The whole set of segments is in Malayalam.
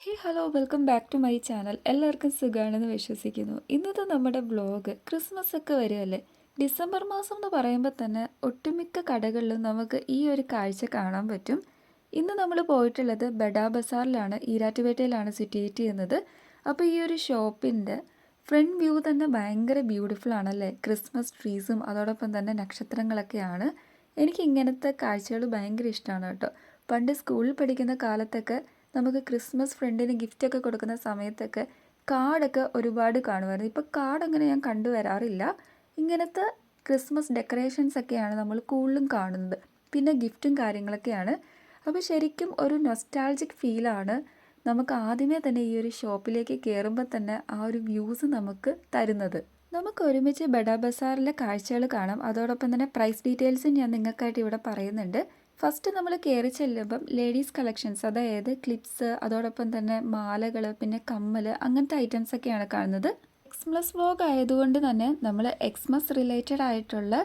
Hey hello welcome back to my channel. എല്ലാവർക്കും സുഖമാണെന്ന് വിശ്വസിക്കുന്നു. ഇന്നത്തെ നമ്മുടെ വ്ളോഗ് ക്രിസ്മസ് ഒക്കെ വരുമല്ലേ. ഡിസംബർ മാസം എന്ന് പറയുമ്പോൾ തന്നെ ഒട്ടുമിക്ക കടകളിലും നമുക്ക് ഈ ഒരു കാഴ്ച കാണാൻ പറ്റും. ഇന്ന് നമ്മൾ പോയിട്ടുള്ളത് ബഡാ ബസാറിലാണ്, ഈരാറ്റുപേട്ടയിലാണ് സിറ്റുവേറ്റ് ചെയ്യുന്നത്. അപ്പോൾ ഈ ഒരു ഷോപ്പിൻ്റെ ഫ്രണ്ട് വ്യൂ തന്നെ ഭയങ്കര ബ്യൂട്ടിഫുൾ ആണല്ലേ. ക്രിസ്മസ് ട്രീസും അതോടൊപ്പം തന്നെ നക്ഷത്രങ്ങളൊക്കെയാണ്. എനിക്ക് ഇങ്ങനത്തെ കാഴ്ചകൾ ഭയങ്കര ഇഷ്ടമാണ് കേട്ടോ. പണ്ട് സ്കൂളിൽ പഠിക്കുന്ന കാലത്തൊക്കെ നമുക്ക് ക്രിസ്മസ് ഫ്രണ്ടിന് ഗിഫ്റ്റൊക്കെ കൊടുക്കുന്ന സമയത്തൊക്കെ കാർഡൊക്കെ ഒരുപാട് കാണുമായിരുന്നു. ഇപ്പോൾ കാർഡ് അങ്ങനെ ഞാൻ കണ്ടുവരാറില്ല. ഇങ്ങനത്തെ ക്രിസ്മസ് ഡെക്കറേഷൻസ് ഒക്കെയാണ് നമ്മൾ കൂടുതലും കാണുന്നത്. പിന്നെ ഗിഫ്റ്റും കാര്യങ്ങളൊക്കെയാണ്. അപ്പോൾ ശരിക്കും ഒരു നൊസ്റ്റാൾജിക് ഫീലാണ് നമുക്ക് ആദ്യമേ തന്നെ ഈ ഒരു ഷോപ്പിലേക്ക് കയറുമ്പോൾ തന്നെ ആ ഒരു വ്യൂസ് നമുക്ക് തരുന്നത്. നമുക്ക് ഒരുമിച്ച് ബഡാ ബസാറിലെ കാഴ്ചകൾ കാണാം. അതോടൊപ്പം തന്നെ പ്രൈസ് ഡീറ്റെയിൽസും ഞാൻ നിങ്ങൾക്കായിട്ട് ഇവിടെ പറയുന്നുണ്ട്. ഫസ്റ്റ് നമ്മൾ കയറി ചെല്ലുമ്പം ലേഡീസ് കളക്ഷൻസ്, അതായത് ക്ലിപ്സ്, അതോടൊപ്പം തന്നെ മാലകൾ, പിന്നെ കമ്മൽ, അങ്ങനത്തെ ഐറ്റംസ് ഒക്കെയാണ് കാണുന്നത്. എക്സ്മസ് വ്ലോഗ് ആയതുകൊണ്ട് തന്നെ നമ്മൾ എക്സ്മസ് റിലേറ്റഡ് ആയിട്ടുള്ള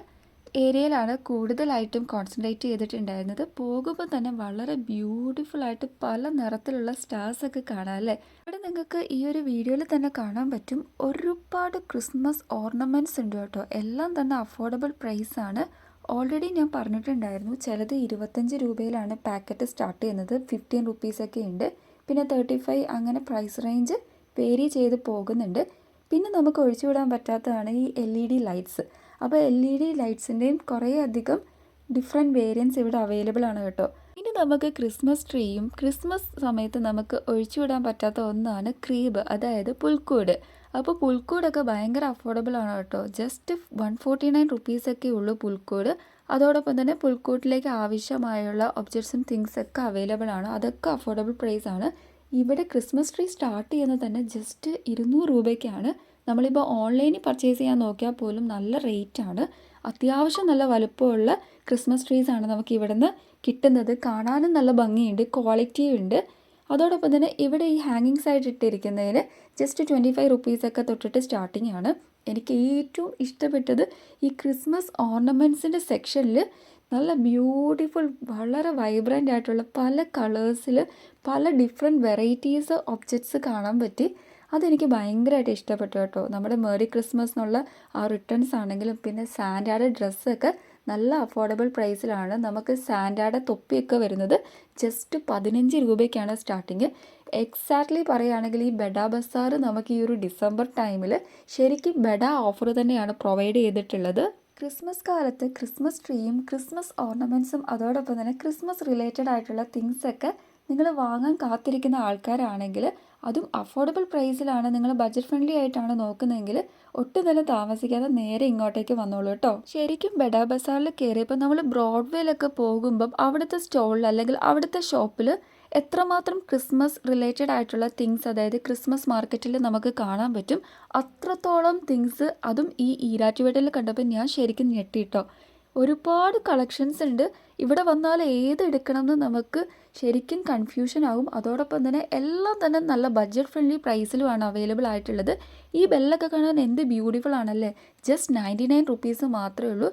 ഏരിയയിലാണ് കൂടുതലായിട്ടും കോൺസെൻട്രേറ്റ് ചെയ്തിട്ടുണ്ടായിരുന്നത്. പോകുമ്പോൾ തന്നെ വളരെ ബ്യൂട്ടിഫുൾ ആയിട്ട് പല നിറത്തിലുള്ള സ്റ്റാർസ് ഒക്കെ കാണാം അല്ലേ. ഇവിടെ നിങ്ങൾക്ക് ഈ ഒരു വീഡിയോയിൽ തന്നെ കാണാൻ പറ്റും, ഒരുപാട് ക്രിസ്മസ് ഓർണമെൻറ്റ്സ് ഉണ്ട് കേട്ടോ. എല്ലാം തന്നെ അഫോർഡബിൾ പ്രൈസ് ആണ്. ഓൾറെഡി ഞാൻ പറഞ്ഞിട്ടുണ്ടായിരുന്നു, ചിലത് 25 രൂപയിലാണ് പാക്കറ്റ് സ്റ്റാർട്ട് ചെയ്യുന്നത്. 15 റുപ്പീസൊക്കെ ഉണ്ട്, പിന്നെ 35, അങ്ങനെ പ്രൈസ് റേഞ്ച് വേരി ചെയ്ത് പോകുന്നുണ്ട്. പിന്നെ നമുക്ക് ഒഴിച്ചുവിടാൻ പറ്റാത്തതാണ് ഈ LED ലൈറ്റ്സ്. അപ്പോൾ LED ലൈറ്റ്സിൻ്റെയും കുറേ അധികം ഡിഫറെൻറ്റ് വേരിയൻസ് ഇവിടെ അവൈലബിൾ ആണ് കേട്ടോ. ഇനി നമുക്ക് ക്രിസ്മസ് ട്രീയും, ക്രിസ്മസ് സമയത്ത് നമുക്ക് ഒഴിച്ചുവിടാൻ പറ്റാത്ത ഒന്നാണ് ക്രീബ്, അതായത് പുൽക്കൂട്. അപ്പോൾ പുൽക്കൂടൊക്കെ ഭയങ്കര അഫോർഡബിൾ ആണ് കേട്ടോ. ജസ്റ്റ് 149 റുപ്പീസൊക്കെ ഉള്ളൂ പുൽക്കൂട്. അതോടൊപ്പം തന്നെ പുൽക്കൂട്ടിലേക്ക് ആവശ്യമായുള്ള ഒബ്ജക്ട്സും തിങ്സ് ഒക്കെ അവൈലബിൾ ആണ്. അതൊക്കെ അഫോർഡബിൾ പ്രൈസ് ആണ്. ഇവിടെ ക്രിസ്മസ് ട്രീ സ്റ്റാർട്ട് ചെയ്യുന്നത് തന്നെ ജസ്റ്റ് 200 രൂപയ്ക്കാണ്. നമ്മളിപ്പോൾ ഓൺലൈനിൽ പർച്ചേസ് ചെയ്യാൻ നോക്കിയാൽ പോലും നല്ല റേറ്റാണ്. അത്യാവശ്യം നല്ല വലുപ്പമുള്ള ക്രിസ്മസ് ട്രീസാണ് നമുക്ക് ഇവിടെ നിന്ന് കിട്ടുന്നത്. കാണാനും നല്ല ഭംഗിയുണ്ട്, ക്വാളിറ്റിയും ഉണ്ട്. അതോടൊപ്പം തന്നെ ഇവിടെ ഈ ഹാങ്ങിങ്സ് ആയിട്ട് ഇട്ടിരിക്കുന്നതിന് ജസ്റ്റ് 25 റുപ്പീസൊക്കെ തൊട്ടിട്ട് സ്റ്റാർട്ടിംഗ് ആണ്. എനിക്ക് ഏറ്റവും ഇഷ്ടപ്പെട്ടത് ഈ ക്രിസ്മസ് ഓർണമെൻറ്റ്സിൻ്റെ സെക്ഷനിൽ നല്ല ബ്യൂട്ടിഫുൾ, വളരെ വൈബ്രൻ്റ് ആയിട്ടുള്ള പല കളേഴ്സിൽ പല ഡിഫറെൻറ്റ് വെറൈറ്റീസ് ഒബ്ജക്ട്സ് കാണാൻ പറ്റി. അതെനിക്ക് ഭയങ്കരമായിട്ട് ഇഷ്ടപ്പെട്ടു കേട്ടോ. നമ്മുടെ മേരി ക്രിസ്മസ് എന്നുള്ള ആ റിട്ടേൺസ് ആണെങ്കിലും, പിന്നെ സാൻഡായുടെ ഡ്രസ്സൊക്കെ നല്ല അഫോർഡബിൾ പ്രൈസിലാണ്. നമുക്ക് സാൻഡായുടെ തൊപ്പിയൊക്കെ വരുന്നത് ജസ്റ്റ് 15 രൂപയ്ക്കാണ് സ്റ്റാർട്ടിങ്. എക്സാക്ട്ലി പറയുകയാണെങ്കിൽ ഈ ബഡാ ബസാർ നമുക്ക് ഈ ഒരു ഡിസംബർ ടൈമിൽ ശരിക്കും ബഡാ ഓഫർ തന്നെയാണ് പ്രൊവൈഡ് ചെയ്തിട്ടുള്ളത്. ക്രിസ്മസ് കാലത്ത് ക്രിസ്മസ് ട്രീയും ക്രിസ്മസ് ഓർണമെൻറ്റ്സും അതോടൊപ്പം തന്നെ ക്രിസ്മസ് റിലേറ്റഡ് ആയിട്ടുള്ള തിങ്സൊക്കെ നിങ്ങൾ വാങ്ങാൻ കാത്തിരിക്കുന്ന ആൾക്കാരാണെങ്കിൽ, അതും അഫോർഡബിൾ പ്രൈസിലാണ്, നിങ്ങൾ ബഡ്ജറ്റ് ഫ്രണ്ട്ലി ആയിട്ടാണ് നോക്കുന്നതെങ്കിൽ ഒട്ടും തന്നെ താമസിക്കാതെ നേരെ ഇങ്ങോട്ടേക്ക് വന്നോളൂ കേട്ടോ. ശരിക്കും ബഡാ ബസാറിൽ കയറിയപ്പോൾ നമ്മൾ ബ്രോഡ്വേയിലൊക്കെ പോകുമ്പം അവിടുത്തെ സ്റ്റോളിൽ അല്ലെങ്കിൽ അവിടുത്തെ ഷോപ്പിൽ എത്രമാത്രം ക്രിസ്മസ് റിലേറ്റഡ് ആയിട്ടുള്ള തിങ്സ്, അതായത് ക്രിസ്മസ് മാർക്കറ്റിൽ നമുക്ക് കാണാൻ പറ്റും. അത്രത്തോളം തിങ്സ്, അതും ഈ ഈരാറ്റുപേട്ടയിൽ കണ്ടപ്പോൾ ഞാൻ ശരിക്കും ഞെട്ടിട്ടോ. ഒരുപാട് കളക്ഷൻസ് ഉണ്ട്. ഇവിടെ വന്നാൽ ഏത് എടുക്കണമെന്ന് നമുക്ക് ശരിക്കും കൺഫ്യൂഷൻ ആകും. അതോടൊപ്പം തന്നെ എല്ലാം തന്നെ നല്ല ബഡ്ജറ്റ് ഫ്രണ്ട്ലി പ്രൈസിലുമാണ് അവൈലബിൾ ആയിട്ടുള്ളത്. ഈ ബെല്ലൊക്കെ കാണാൻ എന്ത് ബ്യൂട്ടിഫുൾ ആണല്ലേ. ജസ്റ്റ് 99 റുപ്പീസ് മാത്രമേ ഉള്ളൂ.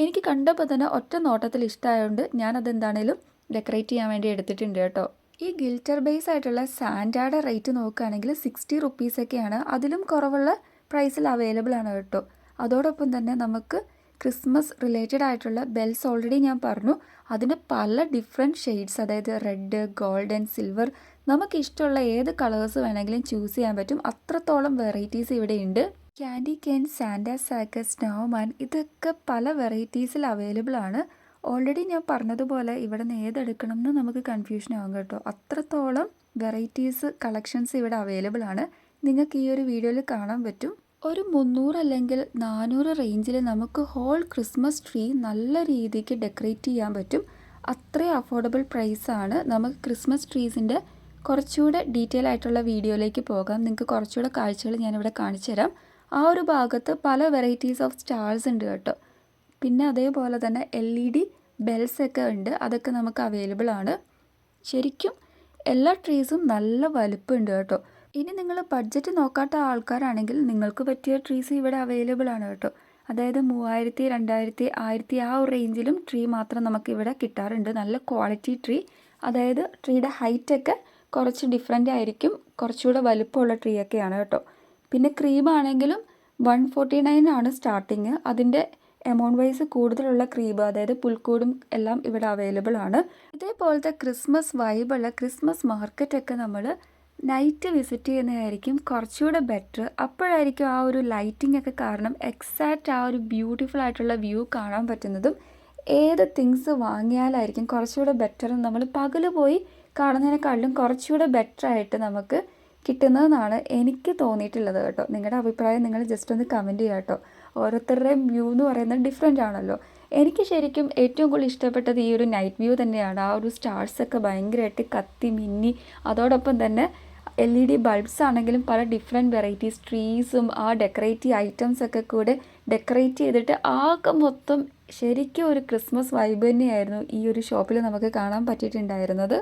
എനിക്ക് കണ്ടപ്പോൾ തന്നെ ഒറ്റ നോട്ടത്തിൽ ഇഷ്ടമായതുകൊണ്ട് ഞാനതെന്താണേലും ഡെക്കറേറ്റ് ചെയ്യാൻ വേണ്ടി എടുത്തിട്ടുണ്ട് കേട്ടോ. ഈ ഗിൽറ്റർ ബേസ് ആയിട്ടുള്ള സാൻഡായുടെ റേറ്റ് നോക്കുകയാണെങ്കിൽ 60 റുപ്പീസൊക്കെയാണ്. അതിലും കുറവുള്ള പ്രൈസിൽ അവൈലബിൾ ആണ് കേട്ടോ. അതോടൊപ്പം തന്നെ നമുക്ക് ക്രിസ്മസ് റിലേറ്റഡ് ആയിട്ടുള്ള ബെൽസ് ഓൾറെഡി ഞാൻ പറഞ്ഞു. അതിന് പല ഡിഫറെൻറ്റ് ഷെയ്ഡ്സ്, അതായത് റെഡ്, ഗോൾഡൻ, സിൽവർ, നമുക്ക് ഇഷ്ടമുള്ള ഏത് കളേഴ്സ് വേണമെങ്കിലും ചൂസ് ചെയ്യാൻ പറ്റും. അത്രത്തോളം വെറൈറ്റീസ് ഇവിടെ ഉണ്ട്. Candy cane, Santa sack, snowman, ഇതൊക്കെ പല വെറൈറ്റീസിൽ അവൈലബിൾ ആണ്. ഓൾറെഡി ഞാൻ പറഞ്ഞതുപോലെ ഇവിടെ നിന്ന് ഏതെടുക്കണം എന്ന് നമുക്ക് കൺഫ്യൂഷൻ ആകും കേട്ടോ. അത്രത്തോളം വെറൈറ്റീസ് കളക്ഷൻസ് ഇവിടെ അവൈലബിൾ ആണ്. നിങ്ങൾക്ക് ഈ ഒരു വീഡിയോയിൽ കാണാൻ പറ്റും. ഒരു 300 അല്ലെങ്കിൽ 400 റേഞ്ചിൽ നമുക്ക് ഹോൾ ക്രിസ്മസ് ട്രീ നല്ല രീതിക്ക് ഡെക്കറേറ്റ് ചെയ്യാൻ പറ്റും. അത്രയും അഫോർഡബിൾ പ്രൈസാണ്. നമുക്ക് ക്രിസ്മസ് ട്രീസിൻ്റെ കുറച്ചുകൂടെ ഡീറ്റെയിൽ ആയിട്ടുള്ള വീഡിയോയിലേക്ക് പോകാം. നിങ്ങൾക്ക് കുറച്ചുകൂടെ കാഴ്ചകൾ ഞാനിവിടെ കാണിച്ചു തരാം. ആ ഒരു ഭാഗത്ത് പല വെറൈറ്റീസ് ഓഫ് സ്റ്റാർസ് ഉണ്ട് കേട്ടോ. പിന്നെ അതേപോലെ തന്നെ LED ബെൽസൊക്കെ ഉണ്ട്. അതൊക്കെ നമുക്ക് അവൈലബിൾ ആണ്. ശരിക്കും എല്ലാ ട്രീസും നല്ല വലുപ്പമുണ്ട് കേട്ടോ. ഇനി നിങ്ങൾ ബഡ്ജറ്റ് നോക്കാത്ത ആൾക്കാരാണെങ്കിൽ നിങ്ങൾക്ക് പറ്റിയ ട്രീസ് ഇവിടെ അവൈലബിൾ ആണ് കേട്ടോ. അതായത് 3000, 2000, 1000 ആ ഒരു റേഞ്ചിലും ട്രീ മാത്രം നമുക്കിവിടെ കിട്ടാറുണ്ട്. നല്ല ക്വാളിറ്റി ട്രീ, അതായത് ട്രീയുടെ ഹൈറ്റൊക്കെ കുറച്ച് ഡിഫറെൻ്റ് ആയിരിക്കും, കുറച്ചുകൂടെ വലുപ്പമുള്ള ട്രീ ഒക്കെയാണ് കേട്ടോ. പിന്നെ ക്രീമാണെങ്കിലും 149 ആണ് സ്റ്റാർട്ടിങ്. അതിൻ്റെ എമൗണ്ട് വൈസ് കൂടുതലുള്ള ക്രീം, അതായത് പുൽക്കൂടും എല്ലാം ഇവിടെ അവൈലബിൾ ആണ്. ഇതേപോലത്തെ ക്രിസ്മസ് വൈബുള്ള ക്രിസ്മസ് മാർക്കറ്റൊക്കെ നമ്മൾ നൈറ്റ് വിസിറ്റ് ചെയ്യുന്നതായിരിക്കും കുറച്ചുകൂടെ ബെറ്റർ. അപ്പോഴായിരിക്കും ആ ഒരു ലൈറ്റിംഗ് ഒക്കെ കാരണം എക്സാക്റ്റ് ആ ഒരു ബ്യൂട്ടിഫുൾ ആയിട്ടുള്ള വ്യൂ കാണാൻ പറ്റുന്നതും. ഏത് തിങ്സ് വാങ്ങിയാലായിരിക്കും കുറച്ചുകൂടെ ബെറ്റർ, നമ്മൾ പകൽ പോയി കാണുന്നതിനേക്കാളും കുറച്ചുകൂടെ ബെറ്റർ ആയിട്ട് നമുക്ക് കിട്ടുന്നതെന്നാണ് എനിക്ക് തോന്നിയിട്ടുള്ളത് കേട്ടോ. നിങ്ങളുടെ അഭിപ്രായം നിങ്ങൾ ജസ്റ്റ് ഒന്ന് കമൻറ്റ് ചെയ്യുക കേട്ടോ. ഓരോരുത്തരുടെയും വ്യൂ എന്ന് പറയുന്നത് ഡിഫറെൻ്റ് ആണല്ലോ. എനിക്ക് ശരിക്കും ഏറ്റവും കൂടുതൽ ഇഷ്ടപ്പെട്ടത് ഈ ഒരു നൈറ്റ് വ്യൂ തന്നെയാണ്. ആ ഒരു സ്റ്റാർസൊക്കെ ഭയങ്കരമായിട്ട് കത്തി മിന്നി, അതോടൊപ്പം തന്നെ LED ബൾബ്സ് ആണെങ്കിലും പല ഡിഫറെൻറ്റ് വെറൈറ്റീസ് ട്രീസും ആ ഡെക്കറേറ്റീവ് ഐറ്റംസൊക്കെ കൂടെ ഡെക്കറേറ്റ് ചെയ്തിട്ട് ആകെ മൊത്തം ശരിക്കും ഒരു ക്രിസ്മസ് വൈബ് തന്നെയായിരുന്നു ഈ ഒരു ഷോപ്പിൽ നമുക്ക് കാണാൻ പറ്റിയിട്ടുണ്ടായിരുന്നത്.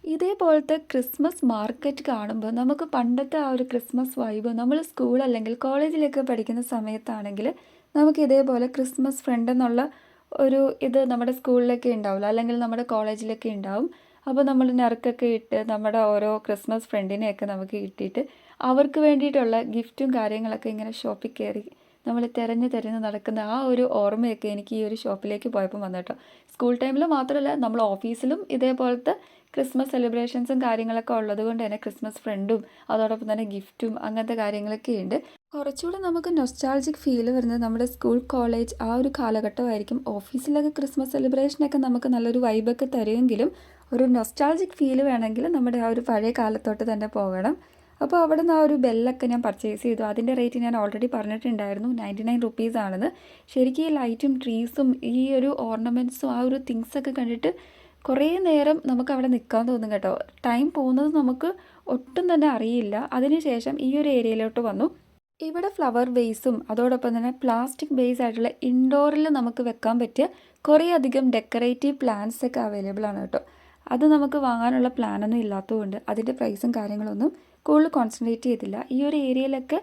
ഇതേപോലത്തെ ക്രിസ്മസ് മാർക്കറ്റ് കാണുമ്പോൾ നമുക്ക് പണ്ടത്തെ ആ ഒരു ക്രിസ്മസ് വൈബ്, നമ്മൾ സ്കൂൾ അല്ലെങ്കിൽ കോളേജിലൊക്കെ പഠിക്കുന്ന സമയത്താണെങ്കിൽ നമുക്ക് ഇതേപോലെ ക്രിസ്മസ് ഫ്രണ്ട് എന്നുള്ള ഒരു ഇത് നമ്മുടെ സ്കൂളിലൊക്കെ ഉണ്ടാവില്ല, അല്ലെങ്കിൽ നമ്മുടെ കോളേജിലൊക്കെ ഉണ്ടാവും. അപ്പോൾ നമ്മൾ നറുക്കൊക്കെ ഇട്ട് നമ്മുടെ ഓരോ ക്രിസ്മസ് ഫ്രണ്ടിനെയൊക്കെ നമുക്ക് കിട്ടിയിട്ട് അവർക്ക് വേണ്ടിയിട്ടുള്ള ഗിഫ്റ്റും കാര്യങ്ങളൊക്കെ ഇങ്ങനെ ഷോപ്പിൽ കയറി നമ്മൾ തിരഞ്ഞ് നടക്കുന്ന ആ ഒരു ഓർമ്മയൊക്കെ എനിക്ക് ഈ ഒരു ഷോപ്പിലേക്ക് പോയപ്പോൾ വന്നു കേട്ടോ. സ്കൂൾ ടൈമിൽ മാത്രമല്ല, നമ്മൾ ഓഫീസിലും ഇതേപോലത്തെ ക്രിസ്മസ് സെലിബ്രേഷൻസും കാര്യങ്ങളൊക്കെ ഉള്ളത് കൊണ്ട് തന്നെ ക്രിസ്മസ് ഫ്രണ്ടും അതോടൊപ്പം തന്നെ ഗിഫ്റ്റും അങ്ങനത്തെ കാര്യങ്ങളൊക്കെ ഉണ്ട്. കുറച്ചുകൂടെ നമുക്ക് നൊസ്റ്റാൾജിക് ഫീൽ വരുന്നത് നമ്മുടെ സ്കൂൾ കോളേജ് ആ ഒരു കാലഘട്ടമായിരിക്കും. ഓഫീസിലൊക്കെ ക്രിസ്മസ് സെലിബ്രേഷനൊക്കെ നമുക്ക് നല്ലൊരു വൈബൊക്കെ തരുമെങ്കിലും ഒരു നൊസ്റ്റാൾജിക് ഫീൽ വേണമെങ്കിൽ നമ്മുടെ ആ ഒരു പഴയ കാലത്തോട്ട് തന്നെ പോകണം. അപ്പോൾ അവിടെ നിന്ന് ആ ഒരു ബെല്ലൊക്കെ ഞാൻ പർച്ചേസ് ചെയ്തു. അതിൻ്റെ റേറ്റ് ഞാൻ ഓൾറെഡി പറഞ്ഞിട്ടുണ്ടായിരുന്നു, 99 റുപ്പീസ് ആണെന്ന്. ശരിക്കും ഈ ലൈറ്റും ട്രീസും ഈ ഒരു ഓർണമെൻറ്റ്സും ആ ഒരു തിങ്സൊക്കെ കണ്ടിട്ട് കുറേ നേരം നമുക്ക് അവിടെ നിൽക്കാൻ തോന്നും കേട്ടോ. ടൈം പോകുന്നത് നമുക്ക് ഒട്ടും തന്നെ അറിയില്ല. അതിനുശേഷം ഈ ഒരു ഏരിയയിലോട്ട് വന്നു. ഇവിടെ ഫ്ലവർ വേസും അതോടൊപ്പം തന്നെ പ്ലാസ്റ്റിക് ബേസ് ആയിട്ടുള്ള ഇൻഡോറിൽ നമുക്ക് വെക്കാൻ പറ്റിയ കുറേ അധികം ഡെക്കറേറ്റീവ് പ്ലാന്റ്സ് ഒക്കെ അവൈലബിൾ ആണ് കേട്ടോ. അത് നമുക്ക് വാങ്ങാനുള്ള പ്ലാനൊന്നും ഇല്ലാത്തതുകൊണ്ട് അതിൻ്റെ പ്രൈസും കാര്യങ്ങളൊന്നും കൂടുതൽ കോൺസെൻട്രേറ്റ് ചെയ്തില്ല. ഈ ഒരു ഏരിയയിലൊക്കെ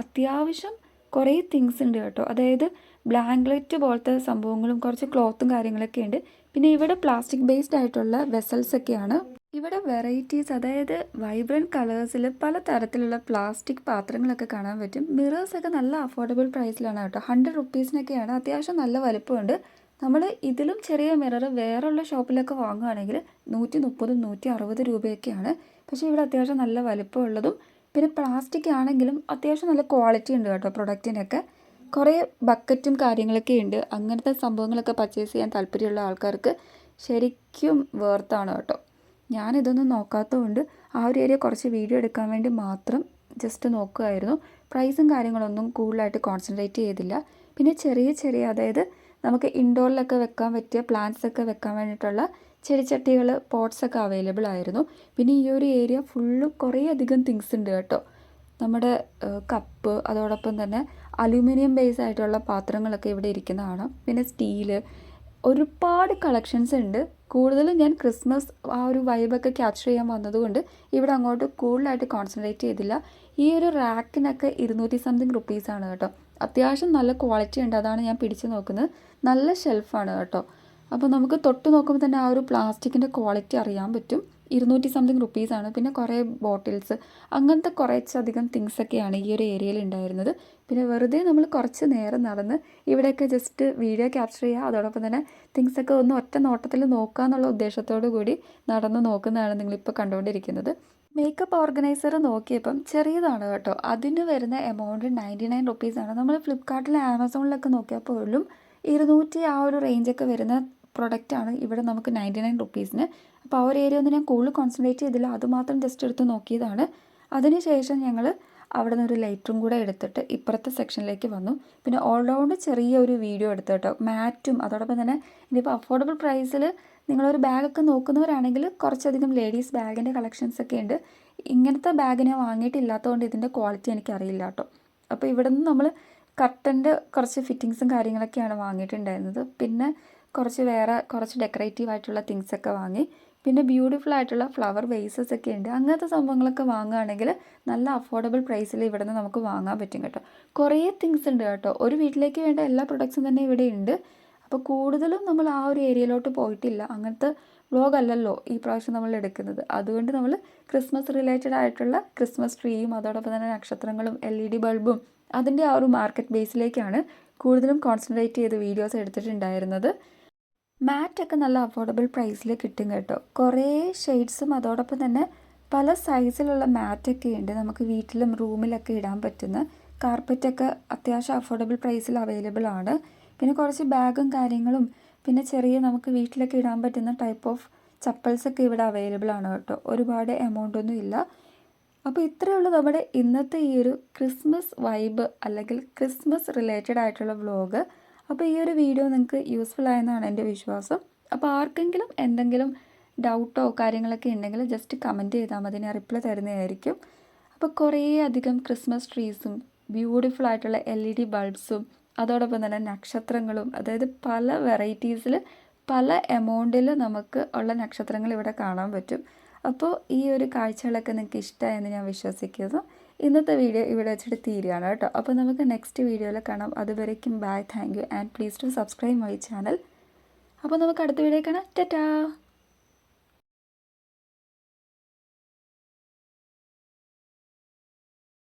അത്യാവശ്യം കുറേ തിങ്സ് ഉണ്ട് കേട്ടോ. അതായത് ബ്ലാങ്കറ്റ് പോലത്തെ സംഭവങ്ങളും കുറച്ച് ക്ലോത്തും കാര്യങ്ങളൊക്കെ ഉണ്ട്. പിന്നെ ഇവിടെ പ്ലാസ്റ്റിക് ബേസ്ഡ് ആയിട്ടുള്ള വെസൽസ് ഒക്കെയാണ്. ഇവിടെ വെറൈറ്റീസ്, അതായത് വൈബ്രൻറ്റ് കളേഴ്സിൽ പല തരത്തിലുള്ള പ്ലാസ്റ്റിക് പാത്രങ്ങളൊക്കെ കാണാൻ പറ്റും. മിറേഴ്സൊക്കെ നല്ല അഫോർഡബിൾ പ്രൈസിലാണ് കേട്ടോ. 100 റുപ്പീസിനൊക്കെയാണ്. അത്യാവശ്യം നല്ല വലുപ്പമുണ്ട്. നമ്മൾ ഇതിലും ചെറിയ മിറർ വേറെയുള്ള ഷോപ്പിലൊക്കെ വാങ്ങുകയാണെങ്കിൽ 130 160 രൂപയൊക്കെയാണ്. പക്ഷേ ഇവിടെ അത്യാവശ്യം നല്ല വലുപ്പമുള്ളതും പിന്നെ പ്ലാസ്റ്റിക് ആണെങ്കിലും അത്യാവശ്യം നല്ല ക്വാളിറ്റി ഉണ്ട് കേട്ടോ പ്രൊഡക്റ്റിനൊക്കെ. കുറേ ബക്കറ്റും കാര്യങ്ങളൊക്കെ ഉണ്ട്. അങ്ങനത്തെ സംഭവങ്ങളൊക്കെ പർച്ചേസ് ചെയ്യാൻ താല്പര്യമുള്ള ആൾക്കാർക്ക് ശരിക്കും വേർത്താണ് കേട്ടോ. ഞാനിതൊന്നും നോക്കാത്തതുകൊണ്ട് ആ ഒരു ഏരിയ കുറച്ച് വീഡിയോ എടുക്കാൻ വേണ്ടി മാത്രം ജസ്റ്റ് നോക്കുമായിരുന്നു. പ്രൈസും കാര്യങ്ങളൊന്നും കൂടുതലായിട്ട് കോൺസെൻട്രേറ്റ് ചെയ്തില്ല. പിന്നെ ചെറിയ അതായത് നമുക്ക് ഇൻഡോറിലൊക്കെ വെക്കാൻ പറ്റിയ പ്ലാന്റ്സ് ഒക്കെ വെക്കാൻ വേണ്ടിയിട്ടുള്ള ചെടിച്ചട്ടികൾ, പോട്ട്സൊക്കെ അവൈലബിൾ ആയിരുന്നു. പിന്നെ ഈ ഒരു ഏരിയ ഫുള്ള് കുറേ അധികം തിങ്സ് ഉണ്ട് കേട്ടോ. നമ്മുടെ കപ്പ്, അതോടൊപ്പം തന്നെ അലൂമിനിയം ബേസ് ആയിട്ടുള്ള പാത്രങ്ങളൊക്കെ ഇവിടെ ഇരിക്കുന്നതാണ്. പിന്നെ സ്റ്റീല്, ഒരുപാട് കളക്ഷൻസ് ഉണ്ട്. കൂടുതലും ഞാൻ ക്രിസ്മസ് ആ ഒരു വൈബൊക്കെ ക്യാപ്ചർ ചെയ്യാൻ വന്നതുകൊണ്ട് ഇവിടെ അങ്ങോട്ട് കൂടുതലായിട്ട് കോൺസെൻട്രേറ്റ് ചെയ്തില്ല. ഈ ഒരു റാക്കിനൊക്കെ 200 സംതിങ് റുപ്പീസാണ് കേട്ടോ. അത്യാവശ്യം നല്ല ക്വാളിറ്റി ഉണ്ട്, അതാണ് ഞാൻ പിടിച്ച് നോക്കുന്നത്. നല്ല ഷെൽഫാണ് കേട്ടോ. അപ്പോൾ നമുക്ക് തൊട്ട് നോക്കുമ്പോൾ തന്നെ ആ ഒരു പ്ലാസ്റ്റിക്കിൻ്റെ ക്വാളിറ്റി അറിയാൻ പറ്റും. 200 സംതിങ് റുപ്പീസാണ്. പിന്നെ കുറേ ബോട്ടിൽസ്, അങ്ങനത്തെ കുറച്ചധികം തിങ്സൊക്കെയാണ് ഈ ഒരു ഏരിയയിൽ ഉണ്ടായിരുന്നത്. പിന്നെ വെറുതെ നമ്മൾ കുറച്ച് നേരം നടന്ന് ഇവിടെയൊക്കെ ജസ്റ്റ് വീഡിയോ ക്യാപ്ചർ ചെയ്യുക, അതോടൊപ്പം തന്നെ തിങ്സൊക്കെ ഒന്ന് ഒറ്റ നോട്ടത്തിൽ നോക്കുക എന്നുള്ള ഉദ്ദേശത്തോടു കൂടി നടന്ന് നോക്കുന്നതാണ് നിങ്ങളിപ്പോൾ കണ്ടുകൊണ്ടിരിക്കുന്നത്. മേക്കപ്പ് ഓർഗനൈസർ നോക്കിയപ്പം ചെറിയതാണ് കേട്ടോ. അതിന് വരുന്ന എമൗണ്ട് 99 റുപ്പീസാണ്. നമ്മൾ ഫ്ലിപ്കാർട്ടിൽ ആമസോണിലൊക്കെ നോക്കിയാൽ പോലും 200 ആ ഒരു റേഞ്ചൊക്കെ വരുന്ന പ്രൊഡക്റ്റാണ് ഇവിടെ നമുക്ക് 99 റുപ്പീസിന്. അപ്പോൾ ആ ഒരു ഏരിയ ഒന്നും ഞാൻ കൂടുതൽ കോൺസെൻട്രേറ്റ് ചെയ്തില്ല, അതുമാത്രം ജസ്റ്റ് എടുത്ത് നോക്കിയതാണ്. അതിനുശേഷം ഞങ്ങൾ അവിടെ നിന്ന് ഒരു ലൈറ്ററും കൂടെ എടുത്തിട്ട് ഇപ്പുറത്തെ സെക്ഷനിലേക്ക് വന്നു. പിന്നെ ഓൾറൗണ്ട് ചെറിയൊരു വീഡിയോ എടുത്തു കേട്ടോ. മാറ്റും അതോടൊപ്പം തന്നെ ഇനിയിപ്പോൾ അഫോർഡബിൾ പ്രൈസിൽ നിങ്ങളൊരു ബാഗൊക്കെ നോക്കുന്നവരാണെങ്കിൽ കുറച്ചധികം ലേഡീസ് ബാഗിൻ്റെ കളക്ഷൻസൊക്കെ ഉണ്ട്. ഇങ്ങനത്തെ ബാഗ് ഞാൻ വാങ്ങിയിട്ടില്ലാത്തതുകൊണ്ട് ഇതിൻ്റെ ക്വാളിറ്റി എനിക്കറിയില്ല കേട്ടോ. അപ്പോൾ ഇവിടെ നിന്ന് നമ്മൾ കർട്ടൻ്റെ കുറച്ച് ഫിറ്റിങ്സും കാര്യങ്ങളൊക്കെയാണ് വാങ്ങിയിട്ടുണ്ടായിരുന്നത്. പിന്നെ കുറച്ച് ഡെക്കറേറ്റീവ് ആയിട്ടുള്ള തിങ്സൊക്കെ വാങ്ങി. പിന്നെ ബ്യൂട്ടിഫുൾ ആയിട്ടുള്ള ഫ്ലവർ വേസസ് ഒക്കെ ഉണ്ട്. അങ്ങനത്തെ സംഭവങ്ങളൊക്കെ വാങ്ങുകയാണെങ്കിൽ നല്ല അഫോർഡബിൾ പ്രൈസിൽ ഇവിടെ നിന്ന് നമുക്ക് വാങ്ങാൻ പറ്റും കേട്ടോ. കുറേ തിങ്സ് ഉണ്ട് കേട്ടോ. ഒരു വീട്ടിലേക്ക് വേണ്ട എല്ലാ പ്രൊഡക്ട്സും തന്നെ ഇവിടെ ഉണ്ട്. അപ്പോൾ കൂടുതലും നമ്മൾ ആ ഒരു ഏരിയയിലോട്ട് പോയിട്ടില്ല. അങ്ങനത്തെ വ്ളോഗ് അല്ലല്ലോ ഈ പ്രാവശ്യം നമ്മൾ എടുക്കുന്നത്. അതുകൊണ്ട് നമ്മൾ ക്രിസ്മസ് റിലേറ്റഡ് ആയിട്ടുള്ള ക്രിസ്മസ് ട്രീയും അതോടൊപ്പം തന്നെ നക്ഷത്രങ്ങളും LED ബൾബും അതിൻ്റെ ആ ഒരു മാർക്കറ്റ് ബേസിലേക്കാണ് കൂടുതലും കോൺസെൻട്രേറ്റ് ചെയ്ത് വീഡിയോസ് എടുത്തിട്ടുണ്ടായിരുന്നത്. മാറ്റൊക്കെ നല്ല അഫോർഡബിൾ പ്രൈസിൽ കിട്ടും കേട്ടോ. കുറേ ഷെയ്ഡ്സും അതോടൊപ്പം തന്നെ പല സൈസിലുള്ള മാറ്റൊക്കെ ഉണ്ട്. നമുക്ക് വീട്ടിലും റൂമിലൊക്കെ ഇടാൻ പറ്റുന്ന കാർപ്പറ്റൊക്കെ അത്യാവശ്യം അഫോർഡബിൾ പ്രൈസിൽ അവൈലബിൾ ആണ്. പിന്നെ കുറച്ച് ബാഗും കാര്യങ്ങളും പിന്നെ ചെറിയ നമുക്ക് വീട്ടിലൊക്കെ ഇടാൻ പറ്റുന്ന ടൈപ്പ് ഓഫ് ചപ്പൽസൊക്കെ ഇവിടെ അവൈലബിൾ ആണ് കേട്ടോ. ഒരുപാട് എമൗണ്ട് ഒന്നും ഇല്ല. അപ്പോൾ ഇത്രയേ ഉള്ളൂ നമ്മുടെ ഇന്നത്തെ ഈ ഒരു ക്രിസ്മസ് വൈബ് അല്ലെങ്കിൽ ക്രിസ്മസ് റിലേറ്റഡ് ആയിട്ടുള്ള വ്ളോഗ്. അപ്പോൾ ഈ ഒരു വീഡിയോ നിങ്ങൾക്ക് യൂസ്ഫുൾ ആയെന്നാണ് എൻ്റെ വിശ്വാസം. അപ്പോൾ ആർക്കെങ്കിലും എന്തെങ്കിലും ഡൗട്ടോ കാര്യങ്ങളൊക്കെ ഉണ്ടെങ്കിൽ ജസ്റ്റ് കമൻറ്റ് ചെയ്താൽ മതി, ഞാൻ റിപ്ലൈ തരുന്നതായിരിക്കും. അപ്പോൾ കുറേ അധികം ക്രിസ്മസ് ട്രീസും ബ്യൂട്ടിഫുൾ ആയിട്ടുള്ള LED ബൾബ്സും അതോടൊപ്പം തന്നെ നക്ഷത്രങ്ങളും, അതായത് പല വെറൈറ്റീസിൽ പല എമൗണ്ടിൽ നമുക്ക് ഉള്ള നക്ഷത്രങ്ങൾ ഇവിടെ കാണാൻ പറ്റും. അപ്പോൾ ഈ ഒരു കാഴ്ചകളൊക്കെ നിങ്ങൾക്ക് ഇഷ്ടമായെന്ന് ഞാൻ വിശ്വസിക്കുന്നു. ഇന്നത്തെ വീഡിയോ ഇവിടെ വെച്ചിട്ട് തീരുകയാണ് കേട്ടോ. അപ്പോൾ നമുക്ക് നെക്സ്റ്റ് വീഡിയോയിൽ കാണാം. അതുവരേക്കും bye, thank you and please to subscribe my channel. അപ്പോൾ നമുക്ക് അടുത്ത വീഡിയോ കാണാം. ടാറ്റാ.